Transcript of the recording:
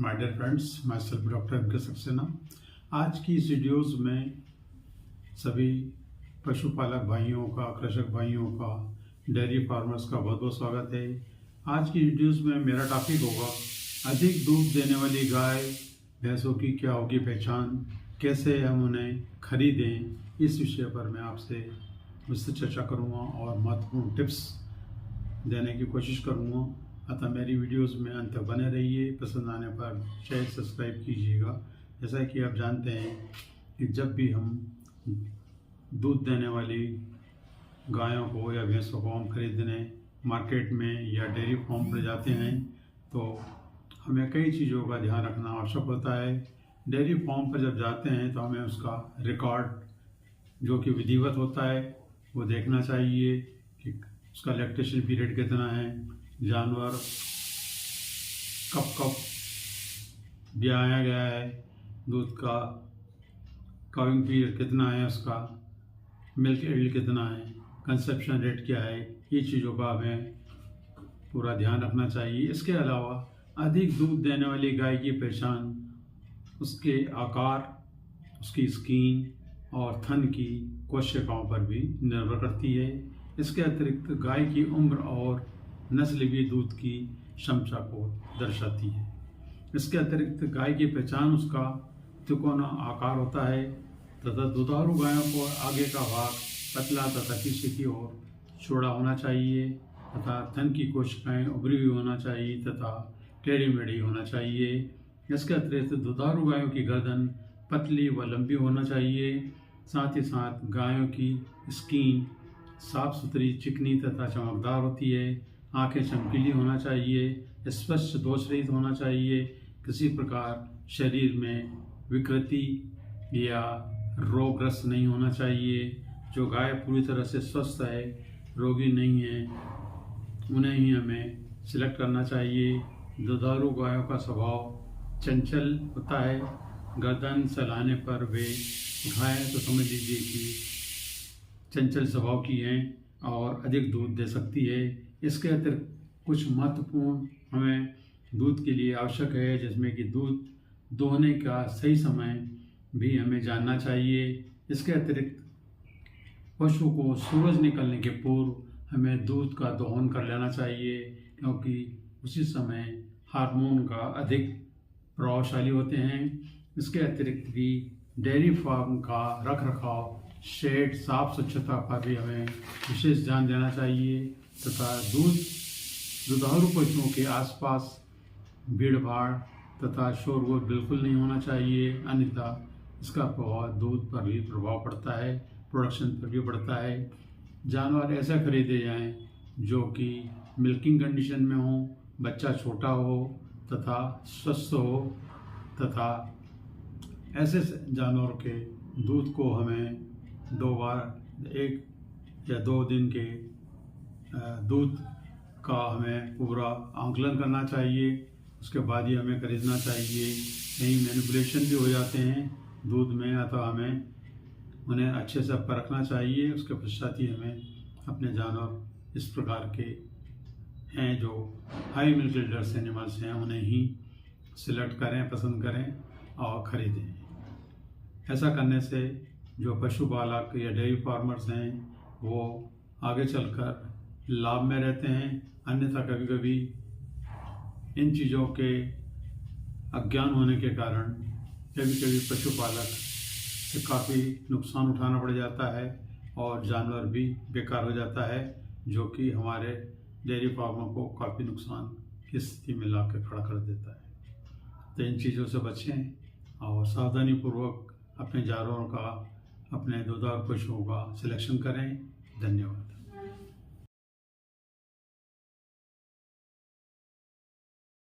My dear friends, my self doctor M K. Saxena. आज की इस वीडियोज़ में सभी पशुपालक भाइयों का, कृषक भाइयों का, डेयरी फार्मर्स का बहुत बहुत स्वागत है। आज की वीडियोज़ में मेरा टॉपिक होगा अधिक दूध देने वाली गाय भैंसों की क्या होगी पहचान, कैसे हम उन्हें खरीदें। इस विषय पर मैं आपसे विस्तृत चर्चा करूँगा और महत्वपूर्ण टिप्स देने की कोशिश करूँगा। अतः मेरी वीडियोस में अंत तक बने रहिए। पसंद आने पर शेयर सब्सक्राइब कीजिएगा। जैसा कि आप जानते हैं कि जब भी हम दूध देने वाली गायों को या भैंसों को हम खरीदने मार्केट में या डेयरी फार्म पर जाते हैं तो हमें कई चीज़ों का ध्यान रखना आवश्यक होता है। डेयरी फार्म पर जब जाते हैं तो हमें उसका रिकॉर्ड जो कि विधिवत होता है वो देखना चाहिए कि उसका लैक्टेशन पीरियड कितना है, जानवर कब कब ब्याया गया है, दूध का काविंग पीरियड कितना है, उसका मिल्क यील्ड कितना है, कंसेप्शन रेट क्या है, ये चीज़ों का हमें पूरा ध्यान रखना चाहिए। इसके अलावा अधिक दूध देने वाली गाय की पहचान उसके आकार, उसकी स्किन और थन की कोशिकाओं पर भी निर्भर करती है। इसके अतिरिक्त गाय की उम्र और नस्ल भी दूध की क्षमता को दर्शाती है। इसके अतिरिक्त गाय की पहचान उसका तिकोना आकार होता है तथा दुधारू गायों को आगे का भाग पतला तथा पीछे की ओर चौड़ा होना चाहिए तथा थन की कोशिकाएं उभरी हुई होना चाहिए तथा टेढ़ी मेढ़ी होना चाहिए। इसके अतिरिक्त दुधारू गायों की गर्दन पतली व लंबी होना चाहिए। साथ ही साथ गायों की स्किन साफ सुथरी, चिकनी तथा चमकदार होती है। आंखें चमकीली होना चाहिए, स्पष्ट दोष रहित होना चाहिए। किसी प्रकार शरीर में विकृति या रोगग्रस्त नहीं होना चाहिए। जो गाय पूरी तरह से स्वस्थ है, रोगी नहीं है, उन्हें ही हमें सिलेक्ट करना चाहिए। दुधारू गायों का स्वभाव चंचल होता है। गर्दन सहलाने पर वे गायें तो समझ लीजिए कि चंचल स्वभाव की हैं और अधिक दूध दे सकती है। इसके अतिरिक्त कुछ महत्वपूर्ण हमें दूध के लिए आवश्यक है, जिसमें कि दूध दोहने का सही समय भी हमें जानना चाहिए। इसके अतिरिक्त पशु को सूरज निकलने के पूर्व हमें दूध का दोहन कर लेना चाहिए, क्योंकि उसी समय हार्मोन का अधिक प्रभावशाली होते हैं। इसके अतिरिक्त भी डेयरी फार्म का रख रखाव, शेड, साफ स्वच्छता पर भी हमें विशेष ध्यान देना चाहिए तथा दुधारू पशुओं के आसपास भीड़ भाड़ तथा शोरगुल बिल्कुल नहीं होना चाहिए, अन्यथा इसका प्रभाव दूध पर भी प्रभाव पड़ता है, प्रोडक्शन पर भी पड़ता है। जानवर ऐसे खरीदे जाएं जो कि मिल्किंग कंडीशन में हो, बच्चा छोटा हो तथा स्वस्थ हो तथा ऐसे जानवरों के दूध को हमें 2 बार 1 या 2 दिन के दूध का हमें पूरा आंकलन करना चाहिए। उसके बाद ही हमें खरीदना चाहिए। कहीं मैनिपुलेशन भी हो जाते हैं दूध में, अतः हमें उन्हें अच्छे से परखना चाहिए। उसके पश्चात ही हमें अपने जानवर इस प्रकार के हैं जो हाई मिल्क यील्डर्स एनिमल्स हैं उन्हें ही सिलेक्ट करें, पसंद करें और ख़रीदें। ऐसा करने से जो पशुपालक या डेयरी फार्मर्स हैं वो आगे चलकर लाभ में रहते हैं। अन्यथा कभी कभी इन चीज़ों के अज्ञान होने के कारण कभी कभी पशुपालक से काफ़ी नुकसान उठाना पड़ जाता है और जानवर भी बेकार हो जाता है, जो कि हमारे डेयरी फार्मों को काफ़ी नुकसान की स्थिति में ला के खड़ा कर देता है। तो इन चीज़ों से बचें और सावधानीपूर्वक अपने जानवरों का, अपने दुधारू पशुओं का सिलेक्शन करें। धन्यवाद।